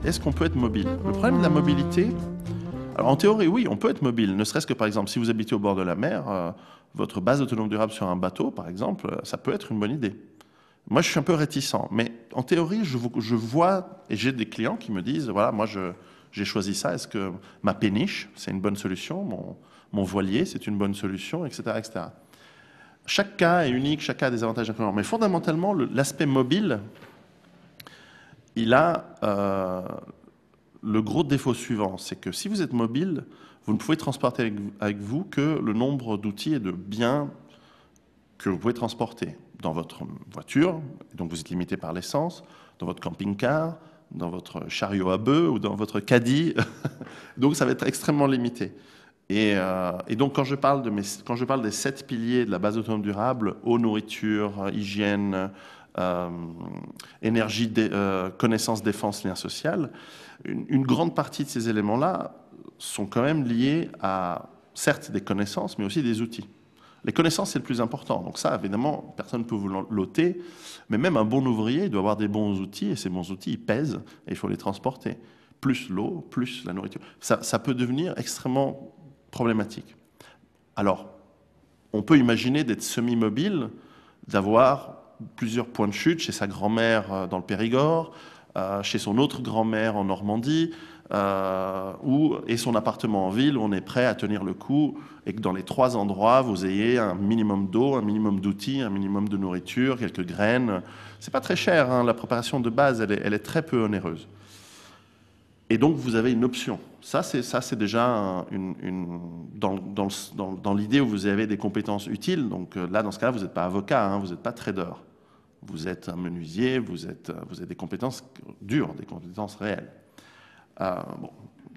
est-ce qu'on peut être mobile? Le problème de la mobilité, alors en théorie, oui, on peut être mobile, ne serait-ce que par exemple, si vous habitez au bord de la mer, votre base autonome durable sur un bateau, par exemple, ça peut être une bonne idée. Moi, je suis un peu réticent, mais en théorie, je vois, et j'ai des clients qui me disent, voilà, moi, j'ai choisi ça, est-ce que ma péniche, c'est une bonne solution, mon voilier, c'est une bonne solution, etc., etc. Chaque cas est unique, chaque cas a des avantages et inconvénients, mais fondamentalement, l'aspect mobile, il a le gros défaut suivant, c'est que si vous êtes mobile, vous ne pouvez transporter avec vous que le nombre d'outils et de biens que vous pouvez transporter dans votre voiture, donc vous êtes limité par l'essence, dans votre camping-car, dans votre chariot à bœufs ou dans votre caddie. Donc ça va être extrêmement limité. Et donc quand je parle des 7 piliers de la base autonome durable, eau, nourriture, hygiène, énergie, connaissance, défense, lien social, une grande partie de ces éléments-là sont quand même liés à, certes, des connaissances, mais aussi des outils. Les connaissances, c'est le plus important. Donc ça, évidemment, personne ne peut vous l'ôter. Mais même un bon ouvrier, il doit avoir des bons outils, et ces bons outils, ils pèsent, et il faut les transporter. Plus l'eau, plus la nourriture. Ça peut devenir extrêmement problématique. Alors, on peut imaginer d'être semi-mobile, d'avoir plusieurs points de chute chez sa grand-mère dans le Périgord, chez son autre grand-mère en Normandie, et son appartement en ville où on est prêt à tenir le coup et que dans les 3 endroits, vous ayez un minimum d'eau, un minimum d'outils, un minimum de nourriture, quelques graines. C'est pas très cher, hein, la préparation de base, elle est très peu onéreuse. Et donc, vous avez une option. Ça, c'est déjà dans l'idée où vous avez des compétences utiles. Donc là, dans ce cas-là, vous n'êtes pas avocat, hein, vous n'êtes pas trader. Vous êtes un menuisier, vous avez des compétences dures, des compétences réelles. Bon,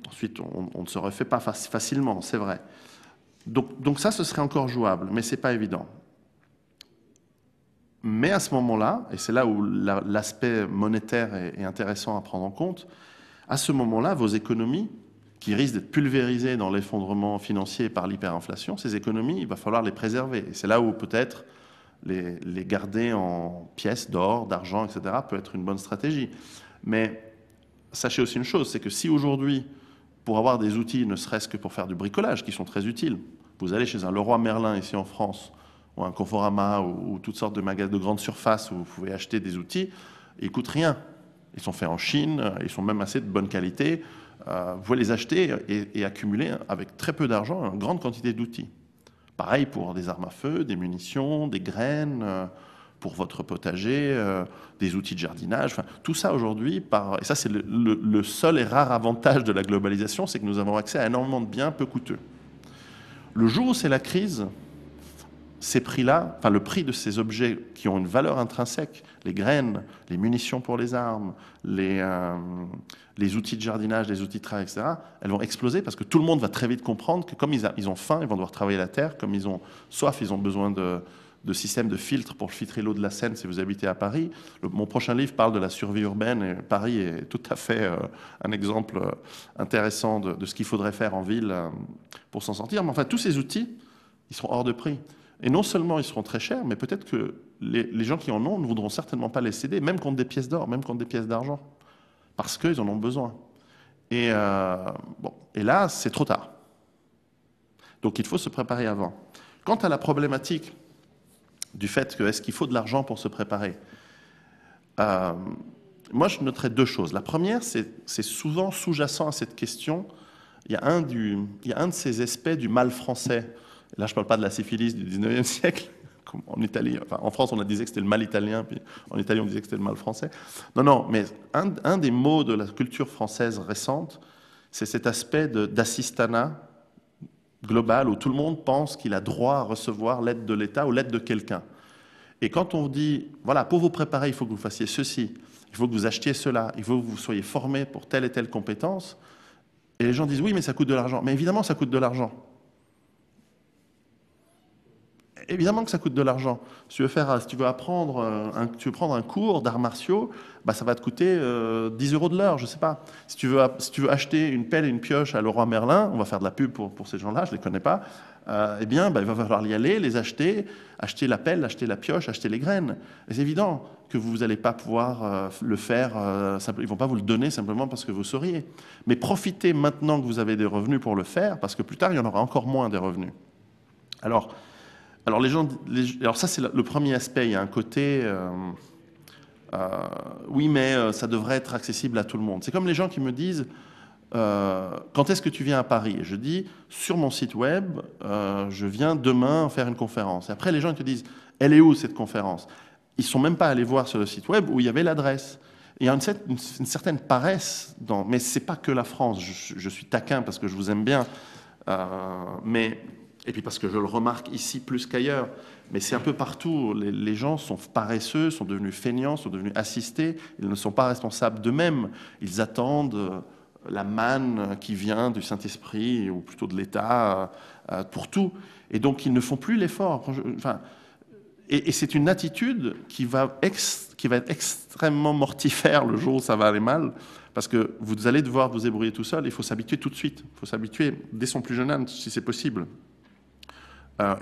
ensuite, on ne se refait pas facilement, c'est vrai. Donc ça, ce serait encore jouable, mais ce n'est pas évident. Mais à ce moment-là, et c'est là où l'aspect monétaire est intéressant à prendre en compte, à ce moment-là, vos économies, qui risquent d'être pulvérisées dans l'effondrement financier par l'hyperinflation, ces économies, il va falloir les préserver. Et c'est là où peut-être les garder en pièces d'or, d'argent, etc., peut être une bonne stratégie. Mais sachez aussi une chose, c'est que si aujourd'hui, pour avoir des outils, ne serait-ce que pour faire du bricolage, qui sont très utiles, vous allez chez un Leroy Merlin ici en France, ou un Conforama, ou toutes sortes de magasins de grande surface où vous pouvez acheter des outils, ils ne coûtent rien. Ils sont faits en Chine, ils sont même assez de bonne qualité. Vous pouvez les acheter et accumuler avec très peu d'argent une grande quantité d'outils. Pareil pour des armes à feu, des munitions, des graines, pour votre potager, des outils de jardinage. Enfin, tout ça aujourd'hui, et ça c'est le seul et rare avantage de la globalisation, c'est que nous avons accès à énormément de biens peu coûteux. Le jour où c'est la crise, ces prix-là, enfin le prix de ces objets qui ont une valeur intrinsèque, les graines, les munitions pour les armes, les outils de jardinage, les outils de travail, etc., elles vont exploser parce que tout le monde va très vite comprendre que comme ils ont faim, ils vont devoir travailler la terre, comme ils ont soif, ils ont besoin de systèmes de filtres pour filtrer l'eau de la Seine si vous habitez à Paris. Mon prochain livre parle de la survie urbaine et Paris est tout à fait un exemple intéressant de ce qu'il faudrait faire en ville pour s'en sortir. Mais enfin, tous ces outils, ils seront hors de prix. Et non seulement ils seront très chers, mais peut-être que les gens qui en ont ne voudront certainement pas les céder, même contre des pièces d'or, même contre des pièces d'argent, parce qu'ils en ont besoin. Et là, c'est trop tard. Donc il faut se préparer avant. Quant à la problématique du fait que est-ce qu'il faut de l'argent pour se préparer, moi je noterais 2 choses. La première, c'est souvent sous-jacent à cette question, il y a un de ces aspects du mal français. Là, je ne parle pas de la syphilis du 19e siècle, comme en Italie. Enfin, en France, on disait que c'était le mal italien, puis en Italie, on disait que c'était le mal français. Non, mais un des mots de la culture française récente, c'est cet aspect d'assistanat global où tout le monde pense qu'il a droit à recevoir l'aide de l'État ou l'aide de quelqu'un. Et quand on dit, voilà, pour vous préparer, il faut que vous fassiez ceci, il faut que vous achetiez cela, il faut que vous soyez formé pour telle et telle compétence, et les gens disent, oui, mais ça coûte de l'argent. Mais évidemment, ça coûte de l'argent. Évidemment que ça coûte de l'argent. Si tu veux apprendre, tu veux prendre un cours d'arts martiaux, bah, ça va te coûter 10 euros de l'heure, je sais pas. Si tu veux acheter une pelle et une pioche à Leroy Merlin, on va faire de la pub pour ces gens-là, je les connais pas, eh bien, bah, il va falloir y aller, les acheter, acheter la pelle, acheter la pioche, acheter les graines. Et c'est évident que vous n'allez pas pouvoir le faire, ils vont pas vous le donner simplement parce que vous sauriez. Mais profitez maintenant que vous avez des revenus pour le faire, parce que plus tard, il y en aura encore moins des revenus. Alors alors ça, c'est le premier aspect. Il y a un côté, oui, mais ça devrait être accessible à tout le monde. C'est comme les gens qui me disent, quand est-ce que tu viens à Paris? Et je dis, sur mon site web, je viens demain faire une conférence. Et après, les gens te disent, elle est où cette conférence? Ils ne sont même pas allés voir sur le site web où il y avait l'adresse. Il y a une certaine paresse, mais ce n'est pas que la France. Je suis taquin parce que je vous aime bien. Et puis parce que je le remarque ici plus qu'ailleurs, mais c'est un peu partout. Les gens sont paresseux, sont devenus feignants, sont devenus assistés. Ils ne sont pas responsables d'eux-mêmes. Ils attendent la manne qui vient du Saint-Esprit, ou plutôt de l'État, pour tout. Et donc ils ne font plus l'effort. Et c'est une attitude qui va être extrêmement mortifère le jour où ça va aller mal, parce que vous allez devoir vous débrouiller tout seul. Il faut s'habituer tout de suite. Il faut s'habituer dès son plus jeune âge, si c'est possible.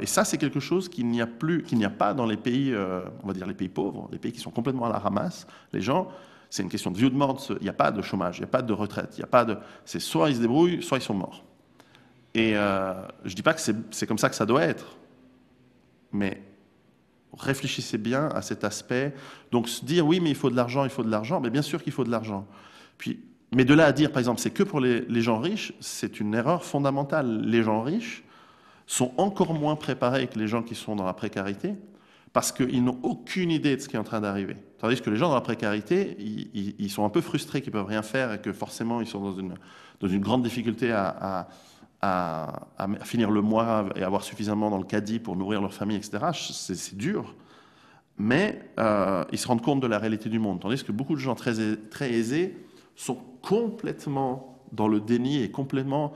Et ça, c'est quelque chose qu'il n'y a pas dans les pays, on va dire les pays pauvres, les pays qui sont complètement à la ramasse. Les gens, c'est une question de vie ou de mort. Il n'y a pas de chômage, il n'y a pas de retraite, c'est soit ils se débrouillent, soit ils sont morts. Et je ne dis pas que c'est comme ça que ça doit être, mais réfléchissez bien à cet aspect. Donc se dire oui, mais il faut de l'argent, mais bien sûr qu'il faut de l'argent. Mais de là à dire, par exemple, c'est que pour les gens riches, c'est une erreur fondamentale. Les gens riches sont encore moins préparés que les gens qui sont dans la précarité, parce qu'ils n'ont aucune idée de ce qui est en train d'arriver. Tandis que les gens dans la précarité, ils sont un peu frustrés qu'ils ne peuvent rien faire et que forcément ils sont dans une grande difficulté à finir le mois et avoir suffisamment dans le caddie pour nourrir leur famille, etc. C'est dur, mais ils se rendent compte de la réalité du monde. Tandis que beaucoup de gens très aisés sont complètement dans le déni et complètement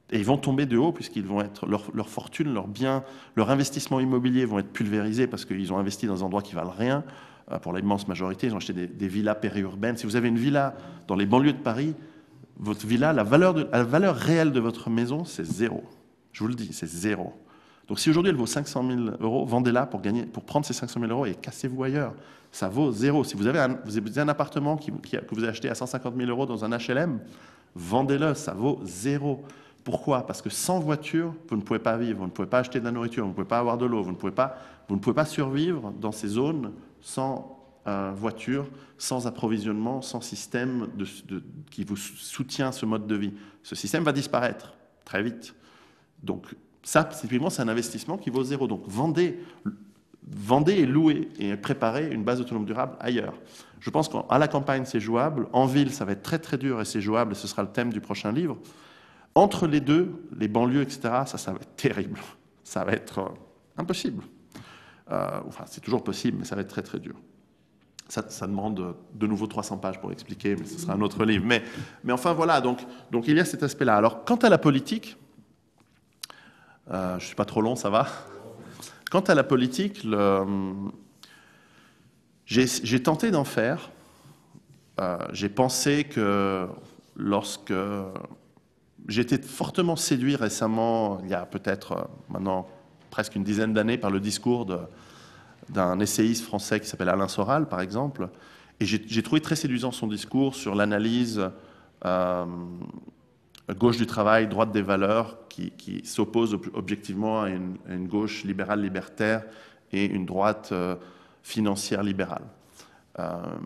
et ils vont tomber de haut puisqu'ils vont être leur fortune, leurs biens, leur investissement immobilier vont être pulvérisés parce qu'ils ont investi dans des endroits qui valent rien. Pour l'immense majorité, ils ont acheté des villas périurbaines. Si vous avez une villa dans les banlieues de Paris, votre villa, la valeur réelle de votre maison, c'est zéro. Je vous le dis, c'est zéro. Donc si aujourd'hui elle vaut 500 000 euros, vendez-la pour prendre ces 500 000 euros et cassez-vous ailleurs. Ça vaut zéro. Si vous avez un appartement que vous avez acheté à 150 000 euros dans un HLM, vendez-le, ça vaut zéro. Pourquoi? Parce que sans voiture, vous ne pouvez pas vivre, vous ne pouvez pas acheter de la nourriture, vous ne pouvez pas avoir de l'eau, vous ne pouvez pas survivre dans ces zones sans voiture, sans approvisionnement, sans système qui vous soutient ce mode de vie. Ce système va disparaître très vite. Donc ça, typiquement, c'est un investissement qui vaut zéro. Donc vendez et louez et préparez une base autonome durable ailleurs. Je pense qu'à la campagne, c'est jouable. En ville, ça va être très très dur et c'est jouable et ce sera le thème du prochain livre. Entre les deux, les banlieues, etc., ça va être terrible. Ça va être impossible. Enfin, c'est toujours possible, mais ça va être très très dur. Ça demande de nouveau 300 pages pour expliquer, mais ce sera un autre livre. Mais enfin, voilà, donc il y a cet aspect-là. Alors, quant à la politique, je ne suis pas trop long, ça va. Quant à la politique, j'ai tenté d'en faire. J'ai pensé que lorsque... J'ai été fortement séduit récemment, il y a peut-être maintenant presque une dizaine d'années, par le discours d'un essayiste français qui s'appelle Alain Soral, par exemple. Et j'ai trouvé très séduisant son discours sur l'analyse gauche du travail, droite des valeurs, qui s'oppose objectivement à une gauche libérale libertaire et une droite financière libérale.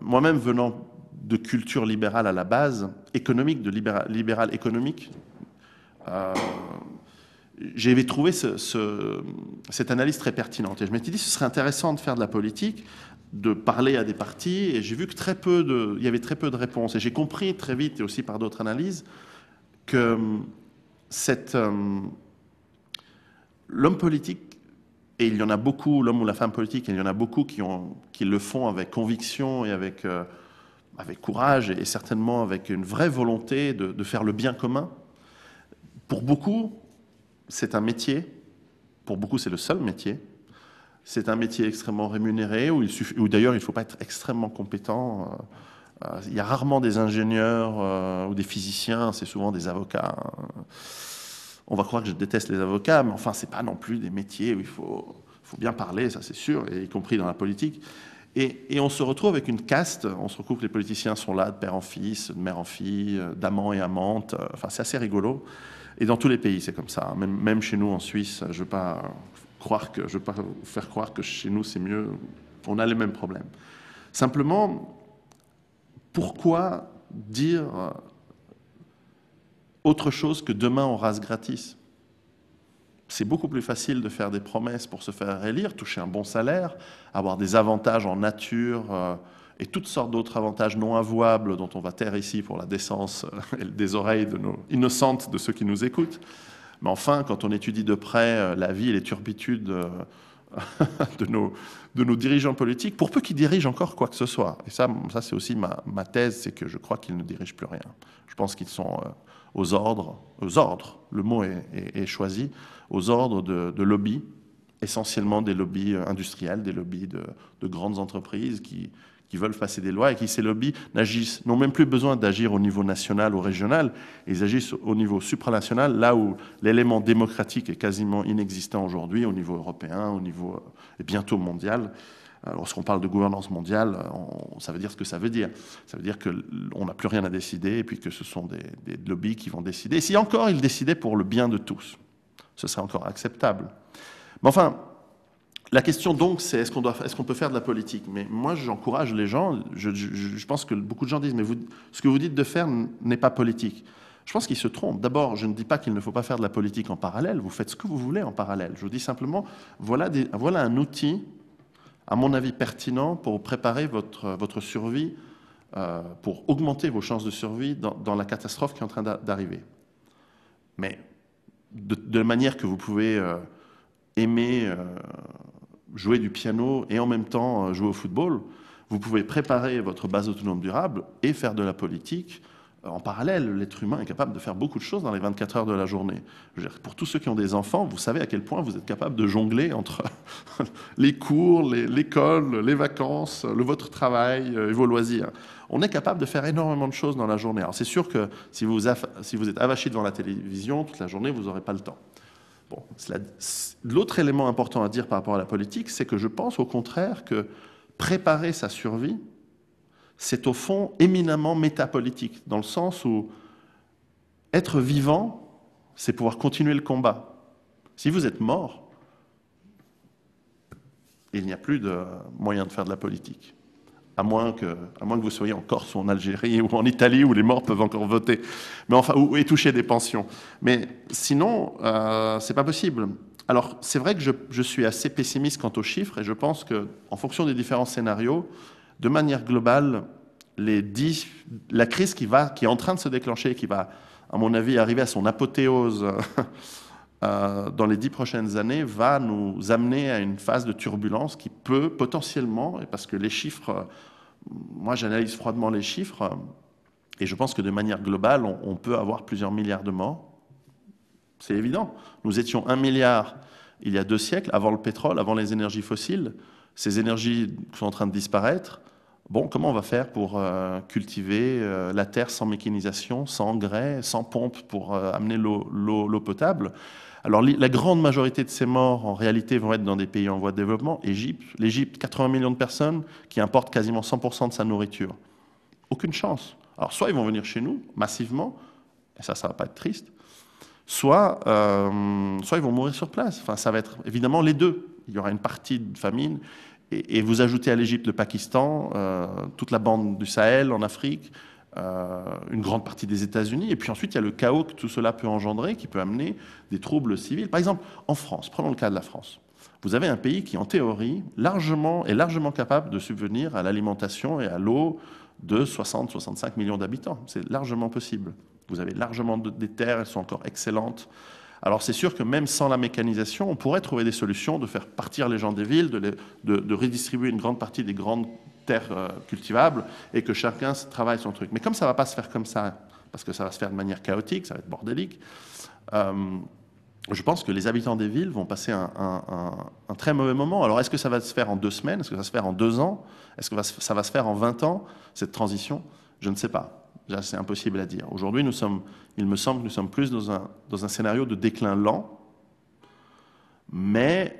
Moi-même, venant de culture libérale à la base, économique, de libéral économique, j'ai trouvé cette analyse très pertinente. Et je m'étais dit, ce serait intéressant de faire de la politique, de parler à des partis, et j'ai vu que il y avait très peu de réponses. Et j'ai compris très vite, et aussi par d'autres analyses, que l'homme politique, et il y en a beaucoup, l'homme ou la femme politique, et il y en a beaucoup qui le font avec conviction et avec courage, et certainement avec une vraie volonté de faire le bien commun. Pour beaucoup, c'est un métier, Pour beaucoup, c'est le seul métier. C'est un métier extrêmement rémunéré, où d'ailleurs il ne faut pas être extrêmement compétent. Il y a rarement des ingénieurs ou des physiciens, c'est souvent des avocats. On va croire que je déteste les avocats, mais enfin, ce n'est pas non plus des métiers où il faut bien parler, ça c'est sûr, et y compris dans la politique. Et on se retrouve avec une caste, on se retrouve que les politiciens sont là de père en fils, de mère en fille, d'amant et amante, enfin c'est assez rigolo. Et dans tous les pays c'est comme ça, même chez nous en Suisse, je ne veux pas vous faire croire que chez nous c'est mieux, on a les mêmes problèmes. Simplement, pourquoi dire autre chose que demain on rase gratis ? C'est beaucoup plus facile de faire des promesses pour se faire élire, toucher un bon salaire, avoir des avantages en nature et toutes sortes d'autres avantages non avouables dont on va taire ici pour la décence des oreilles innocentes de ceux qui nous écoutent. Mais enfin, quand on étudie de près la vie et les turpitudes de nos dirigeants politiques, pour peu qu'ils dirigent encore quoi que ce soit, et ça c'est aussi ma thèse, c'est que je crois qu'ils ne dirigent plus rien. Je pense qu'ils sont aux ordres, le mot est choisi, aux ordres de lobbies, essentiellement des lobbies industriels, des lobbies de grandes entreprises qui veulent passer des lois et qui, ces lobbies, n'ont même plus besoin d'agir au niveau national ou régional, ils agissent au niveau supranational, là où l'élément démocratique est quasiment inexistant aujourd'hui, au niveau européen, au niveau et bientôt mondial. Lorsqu'on parle de gouvernance mondiale, ça veut dire ce que ça veut dire. Ça veut dire qu'on n'a plus rien à décider et puis que ce sont des lobbies qui vont décider. Et si encore ils décidaient pour le bien de tous, ce serait encore acceptable. Mais enfin, la question donc, c'est est-ce qu'on peut faire de la politique ? Mais moi, j'encourage les gens, je pense que beaucoup de gens disent, mais ce que vous dites de faire n'est pas politique. Je pense qu'ils se trompent. D'abord, je ne dis pas qu'il ne faut pas faire de la politique en parallèle, vous faites ce que vous voulez en parallèle. Je vous dis simplement, voilà un outil, à mon avis, pertinent pour préparer votre survie, pour augmenter vos chances de survie dans la catastrophe qui est en train d'arriver. Mais de la manière que vous pouvez aimer jouer du piano et en même temps jouer au football, vous pouvez préparer votre base autonome durable et faire de la politique en parallèle. L'être humain est capable de faire beaucoup de choses dans les 24 heures de la journée. Je veux dire, pour tous ceux qui ont des enfants, vous savez à quel point vous êtes capable de jongler entre les cours, l'école, les vacances, votre travail et vos loisirs. On est capable de faire énormément de choses dans la journée. Alors c'est sûr que si vous êtes avachi devant la télévision toute la journée, vous n'aurez pas le temps. Bon, l'autre élément important à dire par rapport à la politique, c'est que je pense au contraire que préparer sa survie, c'est au fond éminemment métapolitique, dans le sens où être vivant, c'est pouvoir continuer le combat. Si vous êtes mort, il n'y a plus de moyen de faire de la politique. À moins que vous soyez en Corse ou en Algérie ou en Italie où les morts peuvent encore voter, mais enfin, et toucher des pensions. Mais sinon, c'est pas possible. Alors, c'est vrai que je suis assez pessimiste quant aux chiffres et je pense qu'en fonction des différents scénarios, de manière globale, la crise qui est en train de se déclencher, qui va, à mon avis, arriver à son apothéose dans les 10 prochaines années, va nous amener à une phase de turbulence qui peut potentiellement, et parce que les chiffres, moi j'analyse froidement les chiffres, et je pense que de manière globale, on peut avoir plusieurs milliards de morts. C'est évident. Nous étions 1 milliard il y a 2 siècles, avant le pétrole, avant les énergies fossiles. Ces énergies sont en train de disparaître. Bon, comment on va faire pour cultiver la terre sans mécanisation, sans engrais, sans pompe pour amener l'eau potable ? Alors, la grande majorité de ces morts, en réalité, vont être dans des pays en voie de développement. L'Égypte, 80 millions de personnes qui importent quasiment 100% de sa nourriture. Aucune chance. Alors, soit ils vont venir chez nous, massivement, et ça va pas être triste, soit ils vont mourir sur place. Enfin, ça va être évidemment les deux. Il y aura une partie de famine, et vous ajoutez à l'Égypte le Pakistan, toute la bande du Sahel en Afrique, une grande partie des États-Unis, et puis ensuite il y a le chaos que tout cela peut engendrer, qui peut amener des troubles civils. Par exemple, en France, prenons le cas de la France. Vous avez un pays qui, en théorie, est largement capable de subvenir à l'alimentation et à l'eau de 60-65 millions d'habitants. C'est largement possible. Vous avez largement des terres, elles sont encore excellentes. Alors c'est sûr que même sans la mécanisation, on pourrait trouver des solutions de faire partir les gens des villes, de redistribuer une grande partie des grandes terres cultivables et que chacun travaille son truc. Mais comme ça ne va pas se faire comme ça, parce que ça va se faire de manière chaotique, ça va être bordélique, je pense que les habitants des villes vont passer un très mauvais moment. Alors, est-ce que ça va se faire en 2 semaines? Est-ce que ça va se faire en 2 ans? Est-ce que ça va se faire en 20 ans, cette transition? Je ne sais pas. Là, c'est impossible à dire. Aujourd'hui, il me semble que nous sommes plus dans un scénario de déclin lent, mais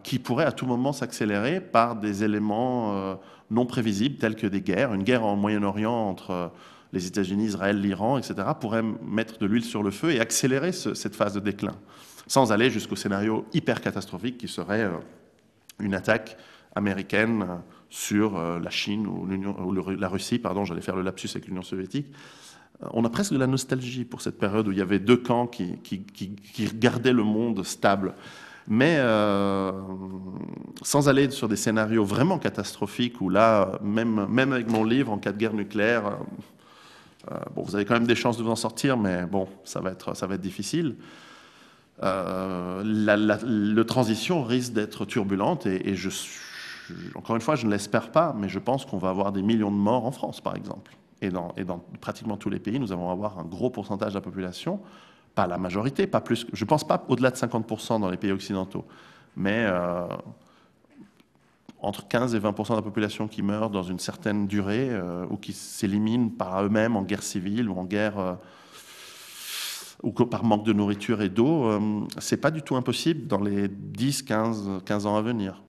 qui pourrait à tout moment s'accélérer par des éléments non prévisibles tels que des guerres. Une guerre en Moyen-Orient entre les États-Unis, Israël, l'Iran, etc., pourrait mettre de l'huile sur le feu et accélérer cette phase de déclin, sans aller jusqu'au scénario hyper catastrophique qui serait une attaque américaine sur la Chine ou la Russie, pardon, j'allais faire le lapsus avec l'Union soviétique. On a presque de la nostalgie pour cette période où il y avait deux camps qui gardaient le monde stable. Mais sans aller sur des scénarios vraiment catastrophiques où là, même avec mon livre, en cas de guerre nucléaire, bon, vous avez quand même des chances de vous en sortir, mais bon, ça va être difficile. La transition risque d'être turbulente et encore une fois, je ne l'espère pas, mais je pense qu'on va avoir des millions de morts en France, par exemple. Et dans pratiquement tous les pays, nous allons avoir un gros pourcentage de la population, pas la majorité, pas plus, je ne pense pas au-delà de 50% dans les pays occidentaux, mais entre 15 et 20% de la population qui meurt dans une certaine durée ou qui s'éliminent par eux-mêmes en guerre civile ou en guerre ou par manque de nourriture et d'eau, c'est pas du tout impossible dans les 10, 15 ans à venir.